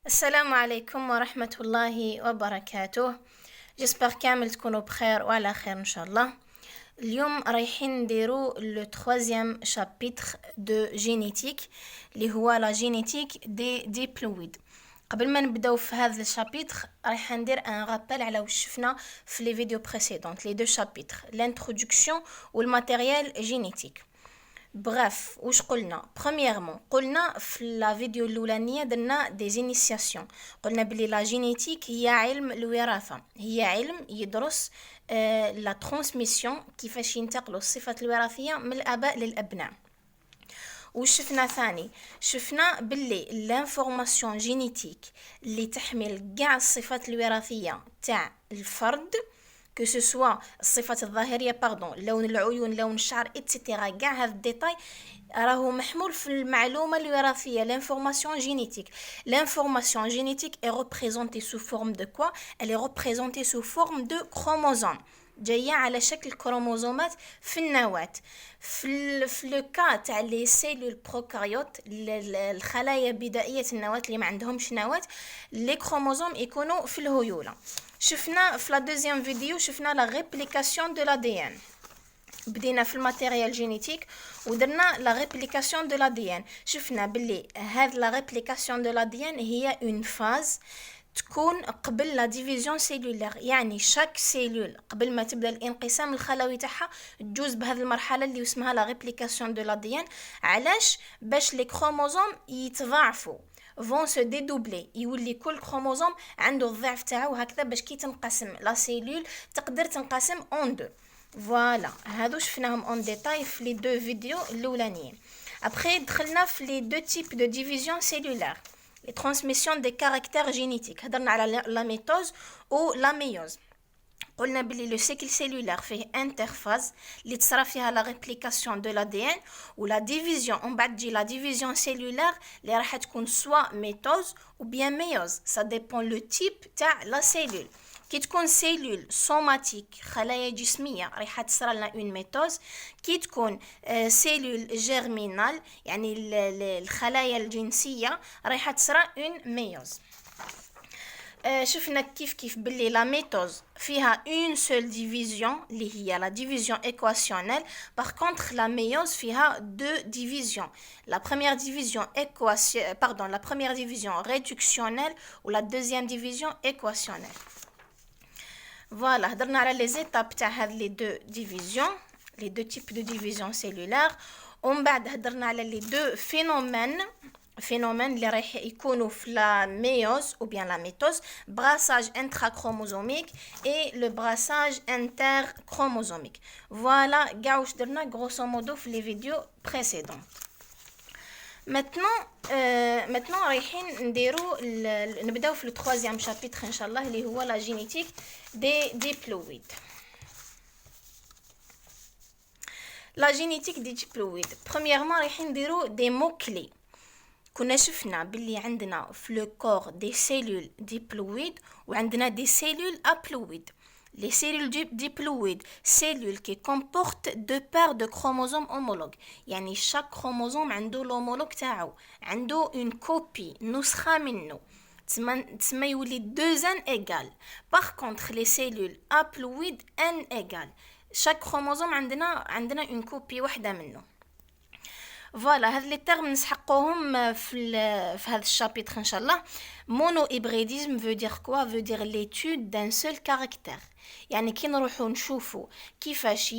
السلام عليكم ورحمة الله وبركاته. جسبر كامل تكونوا بخير وعلى خير إن شاء الله. اليوم رايحين نديرو لو troisième chapitre de génétique اللي هو لا جينيتيك دي ديبلويد. قبل ما نبداو في هذا الشابيتر رايح ندير ان رابيل على واش شفنا في لي فيديو بريسيدونت لي دو شابيتر لانترودكسيون والماتيريال جينيتيك. Bref, واش قلنا premièrement قلنا في لا فيديو الاولانيه درنا دي انيسياسيون. قلنا بلي لا جينيتيك هي علم الوراثه، هي علم يدرس لا ترانسميسيون، كيفاش ينتقلوا الصفات الوراثيه من الاباء للابناء. وشفنا ثاني شفنا باللي لانفورماسيون جينيتيك اللي تحمل كاع الصفات الوراثيه تاع الفرد que ce soit الصفات الظاهريه لون العيون، لون الشعر اتسيتيرا، كاع هذا الديتاي راهو محمول في المعلومه الوراثيه l'information génétique. L'information génétique est représentée sous forme de quoi? Elle est représentée sous forme de chromosomes جايه على شكل كروموزومات في النواه. في لو كا تاع لي سيلول بروكاريوت، الخلايا بدائيه النواه اللي ما عندهمش نواه، لي كروموزوم يكونوا في الهيوله. شفنا في لا دوزيام فيديو شفنا لا ريبليكاسيون دو l'ADN. بدينا في الماتيريال جينيتيك ودرنا لا ريبليكاسيون دو l'ADN. شفنا باللي هاد لا ريبليكاسيون دو l'ADN هي اون فاز تكون قبل لا ديفيزيون سيلولير، يعني شاك سيلول قبل ما تبدا الانقسام الخلوي تاعها تجوز بهذه المرحله اللي اسمها لا ريبليكاسيون دو l'ADN. علاش؟ باش لي كروموزوم يتضاعفوا، vont se dédoubler، يولي كل كروموزوم عنده الضعف تاعو، هكذا باش كي تنقسم لا سيلول تقدر تنقسم اون دو. فوالا هادو شفناهم اون ديتاي في لي دو فيديو الاولانيين. ابري دخلنا في لي دو تيب دو ديفيزيون سيلولير، les transmissions des caractères génétiques. هضرنا على la métose ou la méiose. قلنا بلي لو سيكل سيلولار فيه انترفاز اللي تصرا فيها لا ريبليكاسيون دو l'ADN ولا ديفيزيون، ومن بعد تجي لا ديفيزيون سيلولار اللي راح تكون سوا ميتوز او بيان ميوز، سا ديبون لو تيب تاع لا سيلول. كي تكون سيلول سوماتيك خلايا جسميه راح تصرا لنا اون ميتوز. كي تكون سيلول جيرمينال يعني الخلايا الجنسيه راح تصرا اون ميوز. شفنا كيف باللي لا ميتوز فيها اون سول ديفيزيون اللي هي لا ديفيزيون ايكواسيونيل. باغ كونطخ لا ميوز فيها دو ديفيزيون، لا بروميير ديفيزيون لا بروميير ديفيزيون ريدكسيونيل و لا دوزيام ديفيزيون ايكواسيونيل. فوالا هضرنا على لي زيتاب تاع هاد لي دو ديفيزيون، لي دو تيب دو ديفيزيون سيلولار. ومن بعد هضرنا على لي دو فينومين اللي رايح يكونوا في لا ميوز او بيان لا ميتوز، براساج انترا كروموزوميك اي لو براساج انتر كروموزوميك. فوالا كاع واش درنا غروسو مودو في لي فيديو بريسيدون. maintenant رايحين نبداو في لو troisième chapitre ان شاء الله اللي هو لا جينيتيك دي ديبلويد. لا جينيتيك دي ديبلويد premièrement رايحين نديرو دي مو كلي. كنا شفنا باللي عندنا في لو كور دي سيلول ديبلويد وعندنا دي سيلول ابلويد. Les cellules diploïdes, cellules qui comportent deux paires de chromosomes homologues. يعني chaque chromosome عنده l'homologue تاعو، عنده une copie نسخة منه، تسمى يولي deux n égales. Par contre les cellules haploïdes n égales. chaque chromosome عندنا une copie واحدة منه. فوالا هاد لي تيرم نسحقوهم في هذا الشابيتر ان شاء الله. مونو هيبريديزم veut dire quoi? veut dire l'étude d'un seul caractère. يعني كي نروحو نشوفوا كيفاش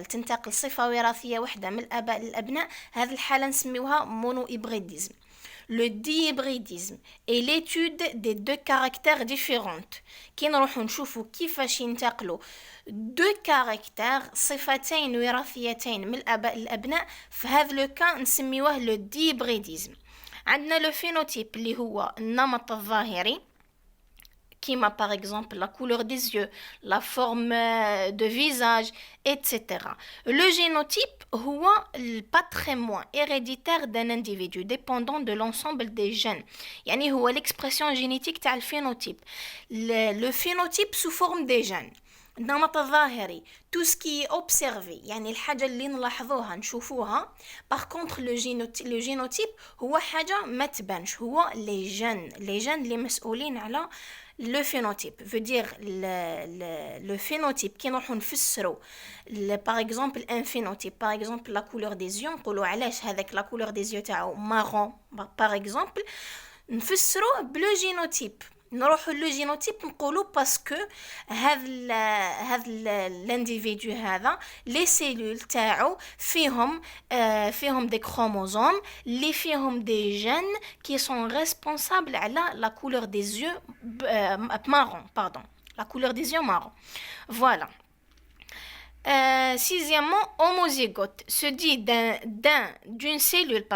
تنتقل صفه وراثيه واحده من الاباء للابناء، هذه الحاله نسميوها مونو هيبريديزم. Le dihybridisme est l'étude des deux caractères différents. كي نروحو نشوفوا كيفاش ينتقلوا دو كاركتير، صفتين وراثيتين من الاباء للابناء، في هذا لو كان نسميوه لو ديهيبريديزم. عندنا لو فينوتيب اللي هو النمط الظاهري كيما par exemple la couleur des yeux, la forme de visage, etc. Le génotype هو الباتريمون héréditaire d'un individu dépendant de l'ensemble des gènes. يعني هو l'expression génétique تاع الفينوتيب. Le phénotype sous forme des gènes. النمط الظاهري tout ce qui est observé يعني الحاجة اللي نلاحظوها نشوفوها. par contre le génotype هو حاجة ما تبانش، هو les gènes اللي مسؤولين على le phénotype veut dire le phénotype كي نروحو نفسرو par exemple un phénotype par exemple la couleur des yeux نقولو علاش هذاك la couleur des yeux تاعو marron par exemple نفسرو بلو جينوتيب. نروحو لو جينوتيب نقولو باسكو هذا الانديفيدو هذا لي سيلول تاعو فيهم دي كروموزوم اللي فيهم دي جين كي سون ريسبونسابل على لا كولور دي زيو marron pardon la couleur des yeux marron. Voilà. Sixièmement, homozygote se dit d'une cellule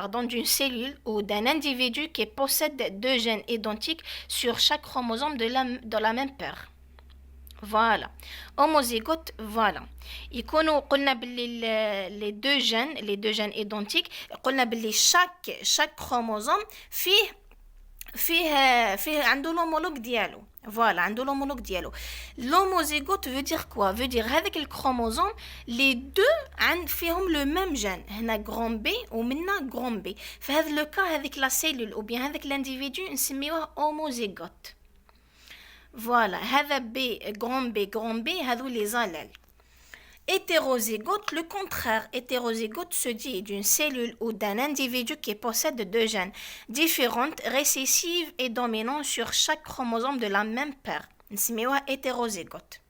ou d'un individu qui possède deux gènes identiques sur chaque chromosome de la même paire. Voilà. Homozygote, voilà. قلنا باللي les deux gènes identiques قلنا باللي chaque chromosome فيه عنده l'homologue ديالو. Voilà, عنده l'homologue ديالو. L'homozygote veut dire quoi? Veut dire avec le chromosome, les deux فيهم le même gène. هنا grand B ومنا grand B. في هذا le cas avec la cellule ou bien avec l'individu نسميوه homozygote. Voilà, هذا B grand B هذو les allèles. Hétérozygote, le contraire. Hétérozygote se dit d'une cellule ou d'un individu qui possède deux gènes différentes, récessives et dominants sur chaque chromosome de la même paire. نسميوها hétérozygote.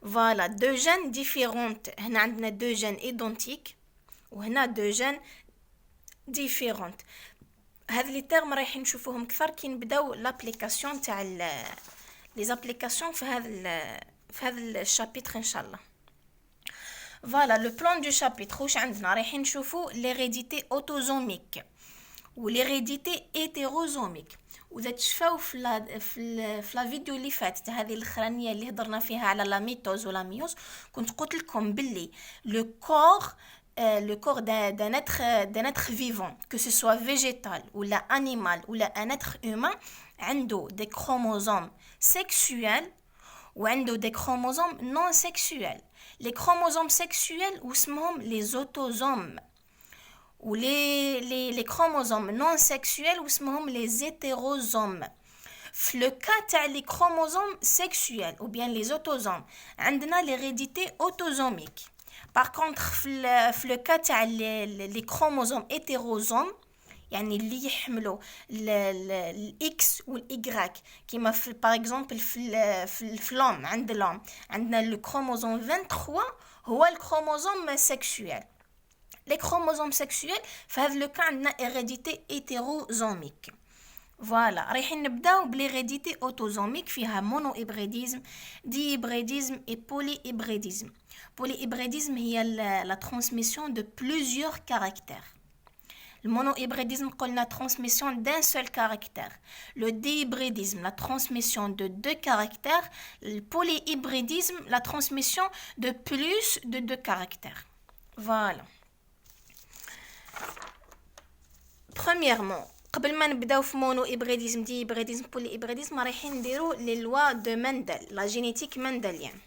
Voilà, deux gènes différentes. هنا عندنا deux gènes identiques وهنا deux gènes différentes. هذه les termes رايحين نشوفوهم أكثر كي نبداو l'application تاع les applications في هذا الشابيتر إن شاء الله. Voilà, le plan du chapitre واش عندنا رايحين نشوفوا l'hérédité autosomique و l'hérédité hétérosomique. وإذا تشفاو في لا فيديو اللي فاتت هذه الاخرانيه اللي هضرنا فيها على لا ميتوز ولا ميوز كنت قلت لكم باللي le corps d'un être vivant que ce soit végétal ou animal ou un être humain عنده des chromosomes sexuels ou عنده des chromosomes non sexuels. Les chromosomes sexuels اسمهم les autosomes ou les chromosomes non sexuels اسمهم les hétérosomes. في le cas تاع les chromosomes sexuels ou bien les autosomes عندنا l'hérédité autosomique. Par contre في le cas تاع les chromosomes hétérosomes يعني اللي يحملوا الإكس والإيغراك كيما par exemple في l'homme عندنا le chromosome 23 هو الكروموزوم sexuel. Les chromosomes sexuels في هذا le cas عندنا hérédité hétérosomique. Voilà, رايحين نبداو بالhérédité autosomique فيها monohybridisme, dihybridisme et polyhybridisme. Polyhybridisme هي la transmission de plusieurs caractères. Le monohybridisme, la transmission d'un seul caractère. Le dihybridisme, la transmission de deux caractères. Le polyhybridisme, la transmission de plus de deux caractères. Voilà. Premièrement, قبل ما نبداو في monohybridisme, dihybridisme, polyhybridisme, رايحين نديرو les lois de Mendel, la génétique mendélienne.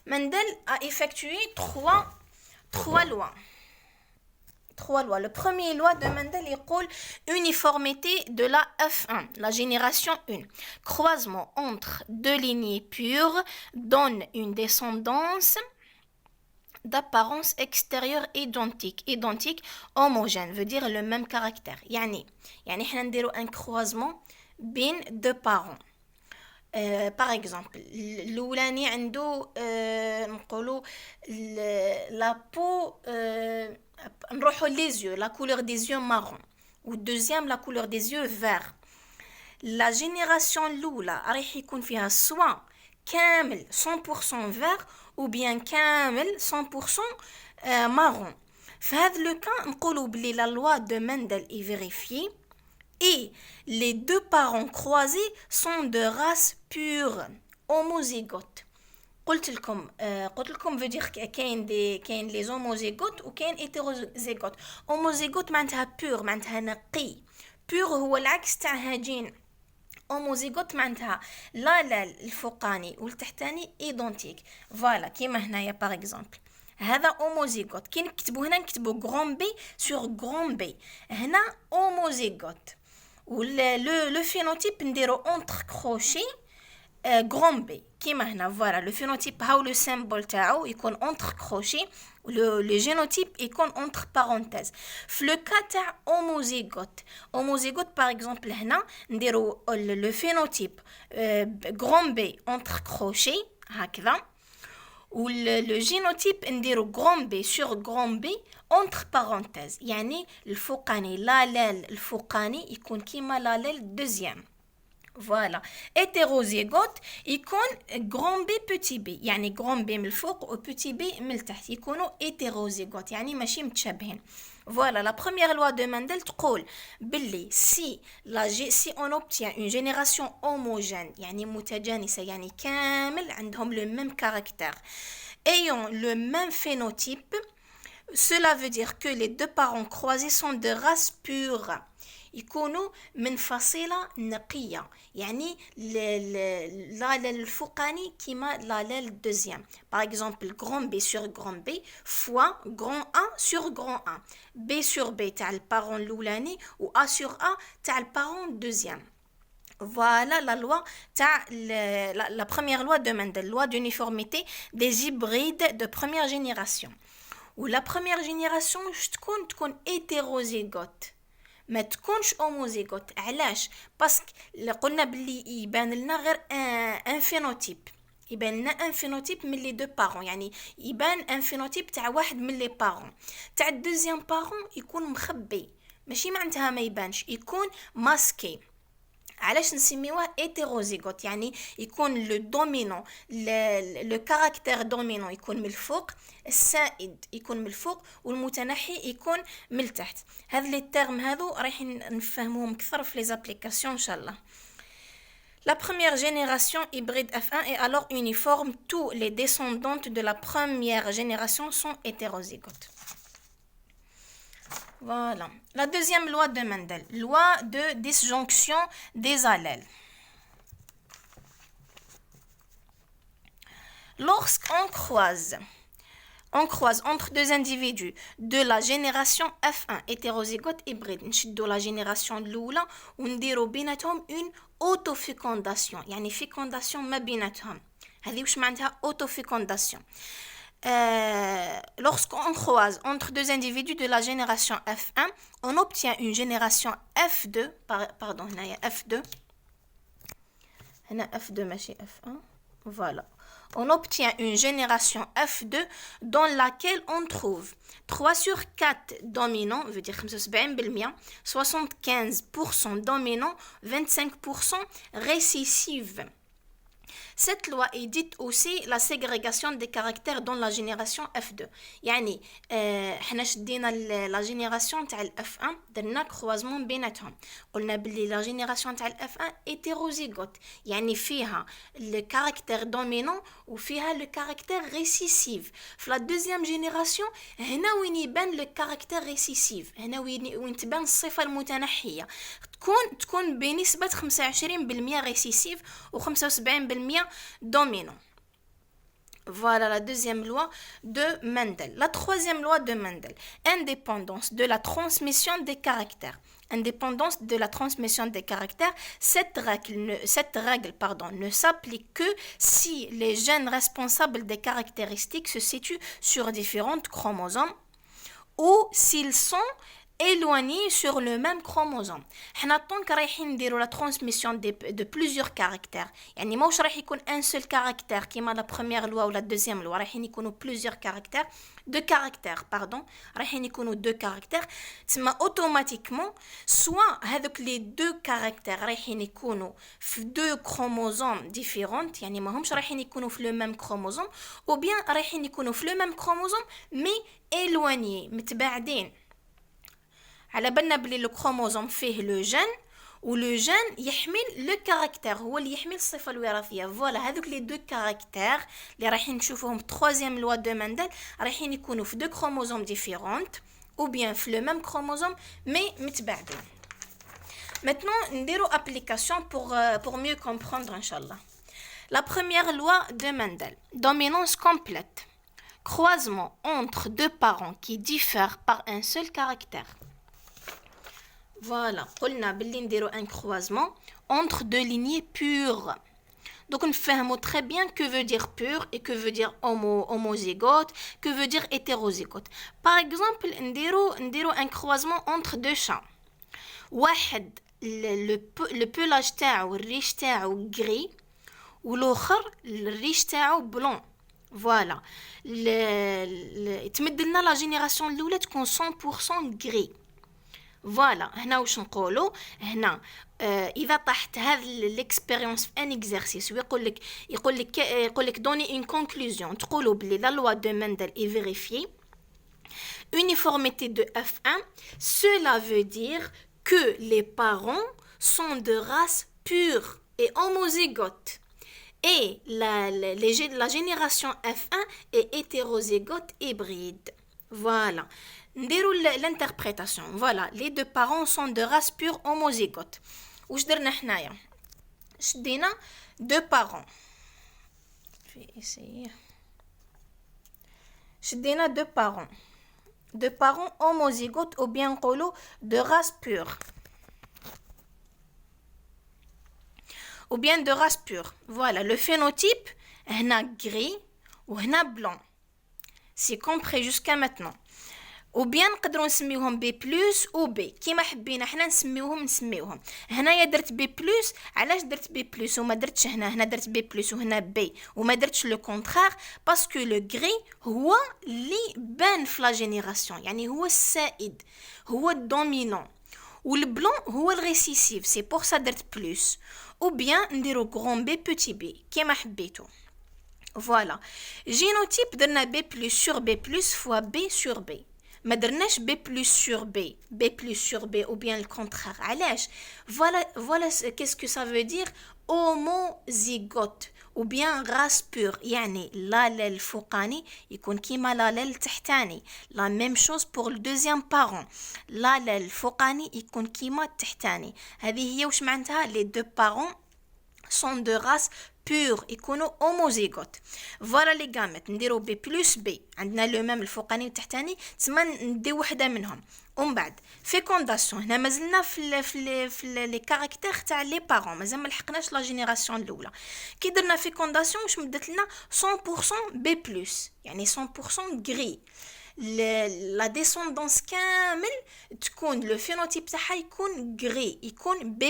Mendel a effectué trois lois. Le premier loi de Mendel يقول uniformité de la F1, la génération 1. Croisement entre deux lignées pures donne une descendance d'apparence extérieure identique homogène, veut dire le même caractère. يعني احنا نديرو un croisement بين deux parents. Par exemple, الأولاني عنده نقولو la peau نروحو les yeux, la couleur des yeux marron. Ou deuxième, la couleur des yeux vert. La génération الأولى راح يكون فيها soit كامل 100% vert ou bien كامل 100% marron. في هذا le cas نقولو بلي la loi de Mendel est vérifiée et les deux parents croisés sont de race pure, homozygote. قلت لكم veut dire كاين les homozygotes وكاين hétérozygote. homozygote معناتها pure معناتها نقي. pure هو العكس تاع هجين. اوموزيغوت معناتها لا الفوقاني والتحتاني ايدونتيك. فوالا كيما هنايا باغ اكزومبل هذا اوموزيغوت، كي نكتبو هنا نكتبو غران بي سور غران بي، هنا اوموزيغوت. و لو فينوتيب نديرو اونتر كروشي غران بي كيما هنا. فوالا لو فينوتيب هاو لو سيمبول تاعو يكون اونتر كروشي، لو جينوتيب يكون اونتر بارونتيز. في لو كا تاع اوموزيغوت باغ اكزومبل هنا نديرو لو فينوتيب غران بي اونتر كروشي هكذا، و لو جينوتيب نديرو غران بي سور غران بي اونتر بارونتيز، يعني الفوقاني لالال الفوقاني يكون كيما لالال دوزيام. فوالا هيتيروزيغوت يكون غران بي بوتي بي، يعني غران بي من الفوق و بوتي بي من التحت، يكونوا هيتيروزيغوت يعني ماشي متشابهين. فوالا لا بروميير لوا دو ماندل تقول باللي سي اون اوبتيان اون جينيراسيون هوموجين يعني متجانسه، يعني كامل عندهم لو ميم كاركتير ayant le même phénotype, cela veut dire que les deux parents croisés sont de race pure. يكونوا من فصيلة نقية، يعني لا الفوقاني كيما لا الدوزيام. par exemple grand B sur grand B fois grand A sur grand A، B sur B تاع البارون الأولاني و A sur A تاع البارون دوزيام. Voilà la loi, la première loi de Mendel, loi d'uniformité des hybrides de première génération. Ou la première génération تكون hétérozygote ما تكونش homozygote. علاش؟ باسكو قلنا بلي يبان لنا غير ان فينوتيب، يبان لنا ان فينوتيب من لي دو بارون، يعني يبان ان فينوتيب تاع واحد من لي بارون. تاع الدوزيام بارون يكون مخبي، ماشي معناتها ما يبانش، يكون ماسكي. علاش نسميوه هيتيروزيغوت؟ يعني يكون لو دومينون لو كاركتير دومينون يكون من الفوق، السائد يكون من الفوق والمتنحي يكون من التحت. هذ لي تيرم هذو رايحين نفهموهم اكثر في لي زابليكاسيون ان شاء الله. La première génération hybride F1 est alors uniforme. Tous les descendants de la première génération sont hétérozygotes. Voilà. La deuxième loi de Mendel, loi de disjonction des allèles. Lorsqu'on croise entre deux individus de la génération F1 hétérozygote hybride، نشدو la génération الأولى ونديرو بيناتهم une autofécondation، يعني fécondation ما بيناتهم. هذه وش معناتها autofécondation؟ Lorsqu'on croise entre deux individus de la génération F1, on obtient une génération F2, pardon, F2, F2 ماشي F1, voilà. On obtient une génération F2 dans laquelle on trouve 3 sur 4 dominants, veut dire 75%, 75% dominants, 25% récessives. Cette loi est dite aussi la ségrégation des caractères dans la génération F2. يعني حنا شدينا la génération تاع F1 درنا croisement بيناتهم، قلنا بلي la génération تاع F1 hétérozygote، يعني فيها le caractère dominant وفيها le caractère récessif. في la deuxième génération هنا وين يبان le caractère récessif، هنا وين تبان الصفة المتنحية، تكون بنسبة 25% récessif و 75% dominant. Voilà la deuxième loi de Mendel. La troisième loi de Mendel, indépendance de la transmission des caractères. Indépendance de la transmission des caractères, cette règle ne s'applique que si les gènes responsables des caractéristiques se situent sur différents chromosomes ou s'ils sont éloignés sur le même chromosome. حنا طونك رايحين نديرو la transmission de plusieurs caractères، يعني ماوش راح يكون un seul caractère كيما la première loi ou la deuxième loi، رايحين يكونوا plusieurs caractères، رايحين يكونوا deux caractères. تسمى automatiquement soit هذوك les deux caractères رايحين يكونوا في deux chromosomes différents، يعني ماهمش رايحين يكونوا في le même chromosome، ou bien رايحين يكونوا في le même chromosome mais éloignés متباعدين. على بالنا بلي لو كروموزوم فيه لو جين ولو جين يحمل لو كاركتير، هو اللي يحمل الصفه الوراثيه. فوالا هذوك لي دو كاركتير اللي رايحين نشوفوهم تروازيام لوا دو ماندل رايحين يكونوا في دو كروموزوم ديفيرونت او بيان في لو ميم كروموزوم مي متباعدين. Maintenant, نديرو application pour mieux comprendre, Inch'Allah. La première loi de Mendel, dominance complète, croisement entre deux parents qui diffèrent par un seul caractère. Voilà, قلنا باللي نديرو un croisement entre deux lignées pures. Donc, nous faisons très bien que veut dire pur et que veut dire homozygote, que veut dire hétérozygote. Par exemple, nous avons un croisement entre deux chats. واحد le pelage تاعو الريش تاعو gris والآخر الريش تاعو blanc. Voilà. تمد لنا la génération الأولى تكون 100% gris. فوالا هنا واش نقولوا هنا اذا طحت هذا الاكسبيريونس في ان اكزرسيس ويقول لك دوني اون كونكلوزيون تقولوا بلي لا لوا دو مندل اي فيريفيي uniformité de F1 cela veut dire que les parents sont de race pure et homozygote et la génération F1 est hétérozygote hybride. Voilà. L'interprétation. Voilà, les deux parents sont de race pure homozygote. Ouch درنا حنايا شدينا deux parents. Je vais essayer. شدينا deux parents homozygotes ou bien نقولوا de race pure. Ou bien de race pure. Voilà, le phénotype هنا gris ou هنا blanc. C'est compris jusqu'à maintenant. ou bien نقدروا نسميوهم B+ ou B كيما حبينا حنا نسميوهم هنايا درت B+ علاش درت B+ وما درتش هنا درت B+ وهنا B وما درتش لو كونترير باسكو لو غري هو اللي بان في لا جينيراسيون يعني هو السائد هو الدومينون والبلون هو الريسيسيف سي بور سا درت بلوس ou bien نديرو غران B petit B كيما حبيتو. Voilà. Génotype درنا B+ sur B+ fois B sur B. ما درناش B+ sur B, B+ sur B ou bien le contraire. علاش? Voilà qu'est-ce que ça veut dire homozygote ou bien race pure. يعني l'allèle الفوقاني يكون كيما l'allèle التحتاني. La même chose pour le deuxième parent. L'allèle الفوقاني يكون كيما التحتاني. هذه هي وش معناتها les deux parents sont de race pure يكونوا homozygote. Voilà les gamètes نديرو B plus B عندنا لو ميم الفوقاني والتحتاني تسمى نديو وحده منهم ومن بعد فيكونداسيون هنا مازلنا في لي كاركتير تاع لي بارون مازال ما لحقناش لا جينيراسيون الاولى كي درنا فيكونداسيون واش مدت لنا 100% B plus يعني 100% gris. La descendance كامل تكون لو فينوتيب تاعها يكون غري يكون B+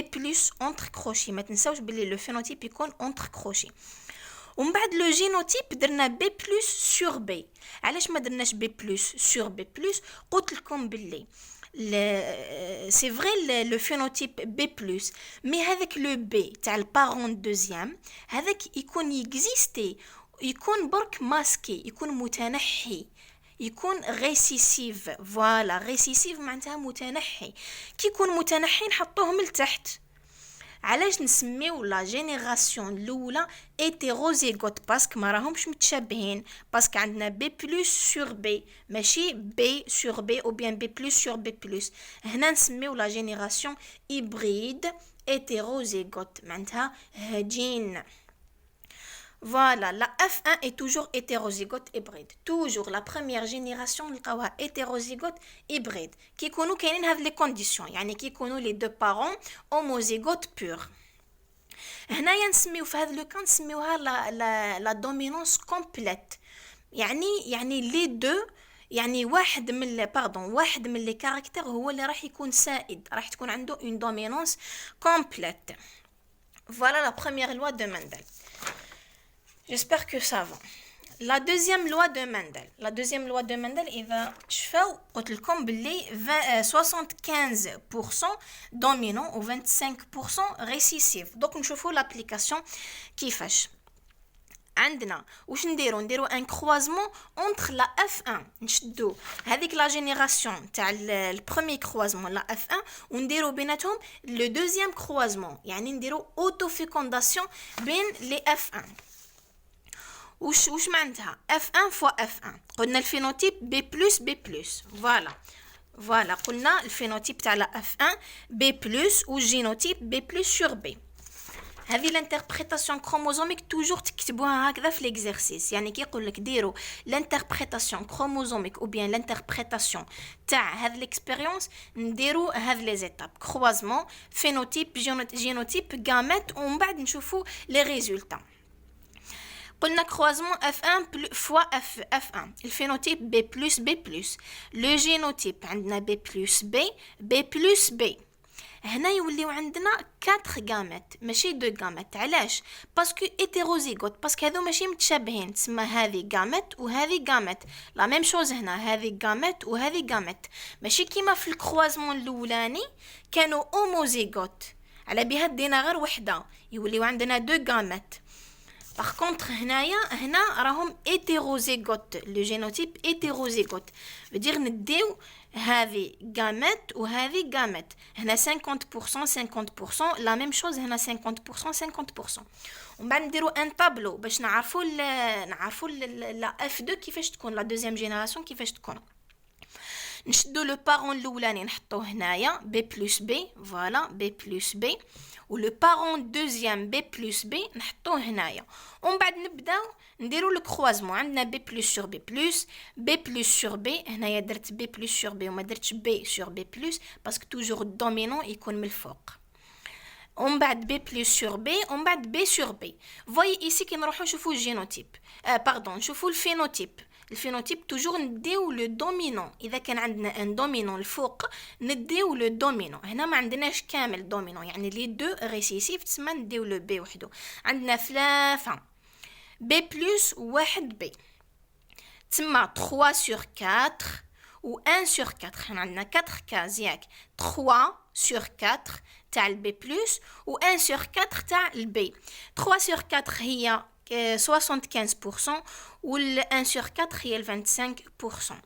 entre crochets ما تنساوش بلي لو فينوتيب يكون entre crochets ومن بعد لو جينوتيب درنا B+ sur B. علاش ما درناش B+ sur B+؟ قلت لكم بلي c'est vrai le phénotype B+, mais avec le B تاع البارون دوزيام هذاك يكون يكزيستي يكون برك ماسكي يكون متنحي يكون ريسيسيف. فوالا ريسيسيف معناتها متنحي كي يكون متنحي نحطوهم لتحت. علاش نسميو لا جينيراسيون الاولى هيتيروزيغوت باسكو ما راهمش متشابهين باسكو عندنا B+ sur B ماشي B sur B ou bien B+ sur B+. هنا نسميو لا جينيراسيون هيبريد هيتيروزيغوت معناتها هجين. Voilà, la F1 est toujours hétérozygote hybride. Toujours la première génération نلقاوها hétérozygote hybride. كي يكونوا كاينين هذه لي كونديسيون يعني كي يكونوا لي دو بارون homozygote pur. هنايا نسميو في هذا لو كان نسميوها لا دومينونس كومبليت. يعني لي دو يعني واحد من لي كاركتير هو اللي راح يكون سائد راح تكون عنده une dominance complète. Voilà la première loi de Mendel. J'espère que ça va. La deuxième loi de Mendel, إذا تشفاو قلت لكم باللي 75% dominant و 25% récessif. Donc نشوفوا l'application كيفاش. عندنا واش نديرو ان كروازمون entre la F1 نشدو هذيك لا جينيراسيون تاع البروميير كروازمون لا F1 ونديرو بيناتهم لو دوزيام كروازمون يعني نديرو اوتو فيكونداسيون بين لي F1. وش معناتها F1 fois F1 قلنا الفينوتيب B+. فوالا فوالا قلنا الفينوتيب تاع لا اف 1 بي بلس والجينوتيب بي بلس سور بي. هذه الانتربريتاسيون كروموزوميك توجور تكتبوها هكذا في ليكزارسيس، يعني كي يقول لك ديروا الانتربريتاسيون كروموزوميك او بيان الانتربريتاسيون تاع هذه ليكسبيريونس، نديروا هذه لي زيتاب كروازمون فينوتيب جينوتيب غاميت ومن بعد نشوفوا لي ريزولتا. قلنا كروازمون F1 فوا F1 الفينوتيب B plus B plus لو جينوتيب عندنا B plus B هنا يوليو عندنا 4 غامات ماشي 2 غامات. علاش؟ باسكو هيتيروزيغوت، باسكو هذو ماشي متشابهين، تسمى هذه غامات وهذه غامات لا ميم شوز. هنا هذه غامات وهذه غامات، ماشي كيما في الكروازمون الاولاني كانوا اوموزيغوت على بها دينا غير وحده يوليو عندنا 2 غامات. Par contre, هنا راهم hétérozygote. Le génotype hétérozygote veut dire نديو هذه gamète وهذه gamète. هنا 50% 50%، la même chose هنا 50% 50%. ومن بعد نديروا ان طابلو باش نعرفوا لا F2 كيفاش تكون، لا دوزيام جينيراسيون كيفاش تكون. نشدو لو بارون الاولاني نحطوه هنايا بي بلس بي، فوالا بي بلس بي، ولو بارون دوزيام بي بلس بي نحطوه هنايا. ومن بعد نبداو نديرو لو كروازمون، عندنا بي بلس سور بي بلس سور بي. هنايا درت بي بلس سور بي وما درتش بي سور بي بلس باسكو توجور الدومينون يكون من الفوق. ومن بعد بي بلس سور بي ومن بعد بي سور بي. فواي ايسي كي نروحو نشوفو الجينوتيب باردون نشوفو الفينوتيب. الفينوتيب توجور نديو لو دومينون، اذا كان عندنا ان دومينون الفوق نديو لو دومينون. هنا ما عندناش كامل دومينون، يعني لي دو ريسيسيف تسمى نديو لو بي وحده. عندنا 3 بي بلس واحد بي تسمى 3 سور 4 و 1 سور 4. حنا عندنا 4 كاز ياك، 3 سور 4 تاع البي بلس و 1 سور 4 تاع البي. 3 سور 4 هي 75% ou le 1 sur 4 est le 25%.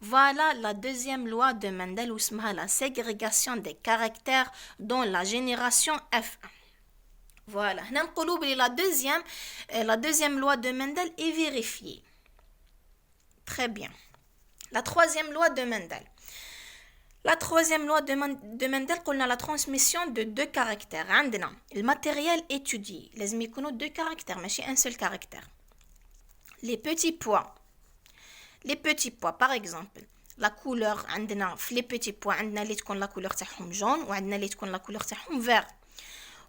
Voilà la deuxième loi de Mendel ou la ségrégation des caractères dans la génération F1. Voilà, la deuxième loi de Mendel est vérifiée. Très bien. La troisième loi de Mendel. La troisième loi de Mendel, on a la transmission de 2 caractères. Le matériel étudié, les méconos 2 caractères, mais un seul caractère. Les petits pois, par exemple, la couleur, les petits pois, on a la couleur jaune, ou on a la couleur vert.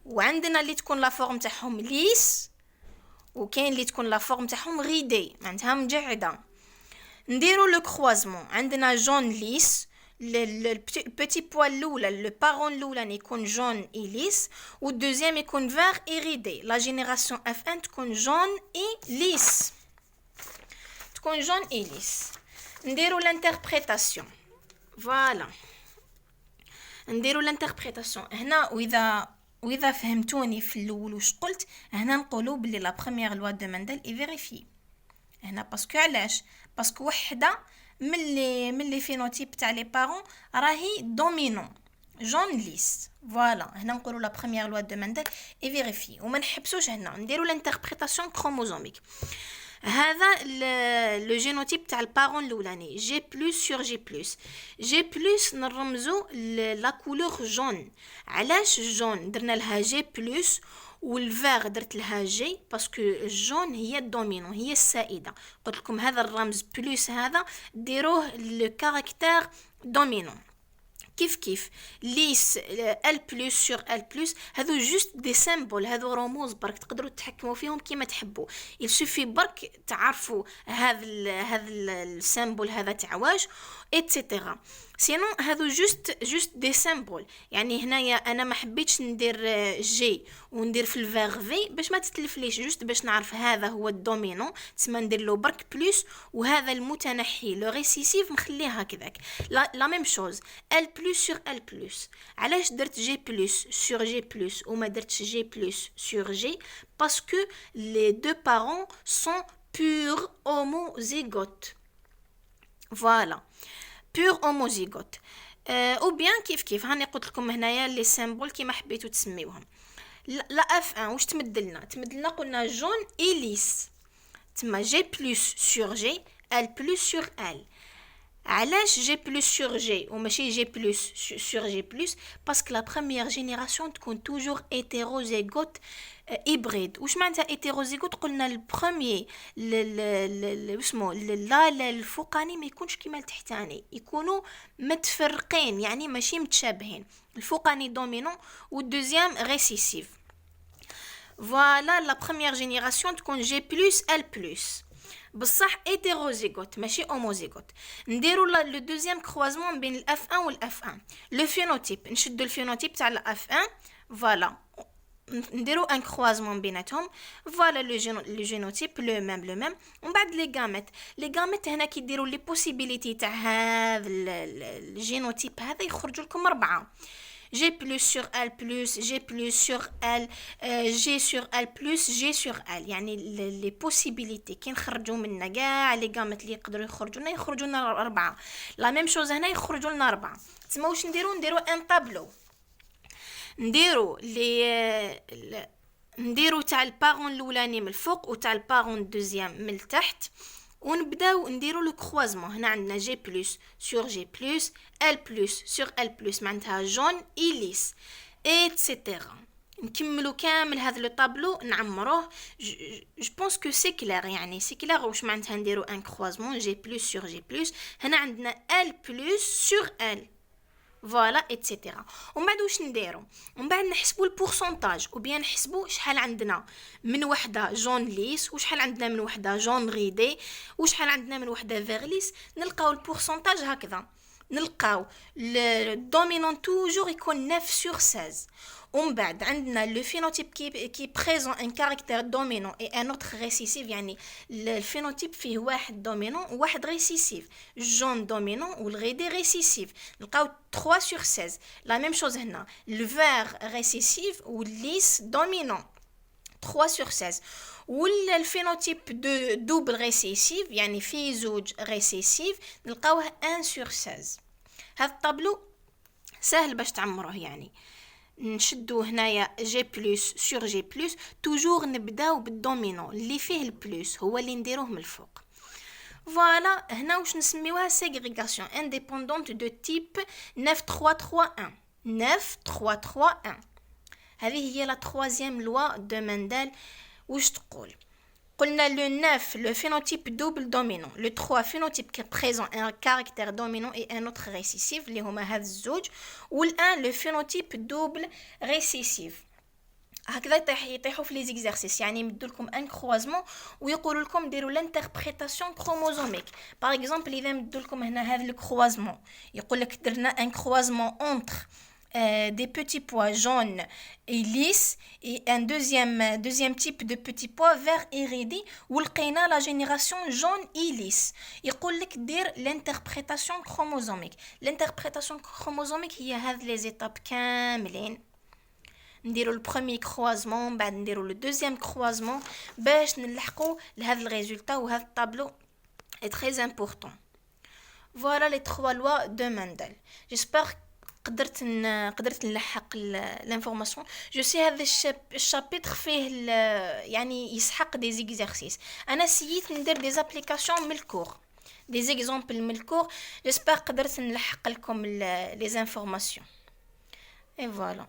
Ou on a la forme lisse, ou on a la forme ridée, نديرو le croisement, on a jaune lisse. Le petit pois le parent الاولاني يكون jaune et lisse ou deuxième يكون vert et ridé. La génération F1 تكون jaune et lisse. نديرو l'interprétation. Voilà. نديرو l'interprétation هنا. واذا فهمتوني في الاول واش قلت، هنا نقولوا بلي لا première loi de Mendel est vérifiée. هنا باسكو علاش؟ باسكو وحده من لي فينوتيب تاع لي بارون راهي دومينون جون ليس. فوالا هنا نقولوا لا بروميير لوا دو مندل اي فيريفي. وما نحبسوش هنا نديروا لانتربريتاسيون كروموزوميك. هذا لو جينوتيب تاع البارون الاولاني جي بلس سور جي بلس نرمزو لا كولور جون. علاش جون درنا لها جي بلس والفيغ درت لها جي؟ باسكو الجون هي الدومينون، هي السائده. قلت لكم هذا الرمز بلس هذا ديروه لو كاركتير دومينون. كيف ليس ال بلس سور ال بلس هذو جوست دي سيمبل، هذو رموز برك تقدروا تتحكموا فيهم كيما تحبوا. يسوفي برك تعرفوا هذا السيمبل هذا تاع واش ايتترا. سينو هذو جوست دي سيمبل. يعني هنايا انا ما حبيتش ندير جي وندير في الفيغ في باش ما تتلفليش، جوست باش نعرف هذا هو الدومينون تسمى ندير له برك بلس، وهذا المتنحي لو ريسيسيف نخليه هكذاك. لا ميم شوز ال بلس سور ال بلس. علاش درت جي بلس سور جي بلس وما درتش جي بلس سور جي؟ باسكو لي دو بارون سون بور homozygotes. فوالا بور homozygote. او بيان كيف هاني قلت لكم هنايا لي سيمبل كيما حبيتو تسميوهم. لا اف 1 واش تمدلنا قلنا جون اي ليس، تما جي بلس سور جي ال بلس سور ال. علاش G plus sur G وماشي G plus sur G plus parce que la première génération تكون toujours hétérozygote hybride. واش معناتها hétérozygote؟ قلنا البروميي اسمه لا الفوقاني ما يكونش كيما التحتاني، يكونوا متفرقين يعني ماشي متشابهين، الفوقاني دومينون والدوزيام ريسيسيف. فوالا لا بروميير جينيراسيون تكون G plus L plus بصح hétérozygote ماشي homozygote. نديرو لو دوزيام كروازمون بين الاف 1 والاف 1. لو فينوتيب نشدو الفينوتيب تاع الاف 1 فوالا نديرو ان كروازمون بيناتهم فوالا لو جينوتيب لو ميم. ومن بعد لي غاميت هنا كي ديروا لي بوسيبيليتي تاع هذا الجينوتيب هذا يخرجوا لكم 4. G plus sur L plus, G plus sur L, G sur L plus, G sur L. يعني les possibilités كي نخرجوا منها كاع لي غامت اللي يقدروا يخرجوا لنا 4. لا ميم شوز هنا يخرجوا لنا 4. تسمى واش نديرو ان طابلو، نديرو تاع البارون الاولاني من الفوق وتاع البارون الدوزيام من التحت، ونبداو نديرو لو كروازمون. هنا عندنا جي بلس سور جي بلس، ال بلس سور ال بلس معناتها جون إليس ايتترا. نكملو كامل هذا لو طابلو نعمروه. جو بونس كو سي كلير، يعني سي كلير واش معناتها نديرو ان كروازمون جي بلس سور جي بلس. هنا عندنا ال بلس سور ال فوالا ايتترا. ومن بعد واش نديرو؟ ومن بعد نحسبوا البورسونتاج وبيان نحسبوا شحال عندنا من وحده جون ليس وشحال عندنا من وحده جون غيدي وشحال عندنا من وحده فيغليس. نلقاو البورسونتاج هكذا، نلقاو الدومينون توجور يكون 9 sur 16. ومن بعد عندنا لو فينوتيب كي بريزون ان كاركتير دومينون اي ان اوتر ريسيسيف، يعني الفينوتيب فيه واحد دومينون وواحد ريسيسيف، جون دومينون والغيدي ريسيسيف. نلقاو 3 sur 16. لا ميم شوز هنا الفير ريسيسيف والليس دومينون 3 sur 16. والفينوتيب دو دوبل ريسيسيف يعني في زوج ريسيسيف نلقاوه 1 sur 16. هذا الطابلو سهل باش تعمروه، يعني نشدو هنايا جي بلس سور جي بلس، توجور نبداو بالدومينون اللي فيه البلس هو اللي نديروه من الفوق. فوالا هنا واش نسميوها سيغريغاسيون انديبوندونت دو تيب 9331. هذه هي لا troisième loi de Mendel. واش تقول؟ قلنا le 9 le phénotype double dominant, le 3 phénotype qui présente un caractère dominant et un autre récessif اللي هما هذا الزوج، وال1 le phénotype double récessif. هكذا يطيحوا في لي زيكزارسيس، يعني يمدوا لكم ان كروازمون ويقولوا لكم ديروا لانتربريتاسيون كروموزوميك. باغ اكزومبل اذا مدوا لكم هنا هذا الكروازمون يقول لك درنا ان كروازمون اونتر des petits pois jaunes et lisses et un deuxième type de petits pois vert iridé ولقينا la génération jaune et lisse. يقول لك دير l'interprétation chromosomique. l'interprétation chromosomique هي هذه les étapes كاملين. نديرو البروميي كروازمون بعد نديرو لو دوزيام كروازمون باش نلحقو لهذا الريزولتا. وهذا الطابلو est très important. Voilà les 3 lois de Mendel. J'espère قدرت نلحق الانفورماسيون. جو سي هذا الشابيتر فيه يعني يسحق دي زيكزارسيس. انا سييت ندير دي زابليكاسيون من الكور، دي زيكزامبل من الكور. جيسبر قدرت نلحق لكم لي انفورماسيون. اي فوالا.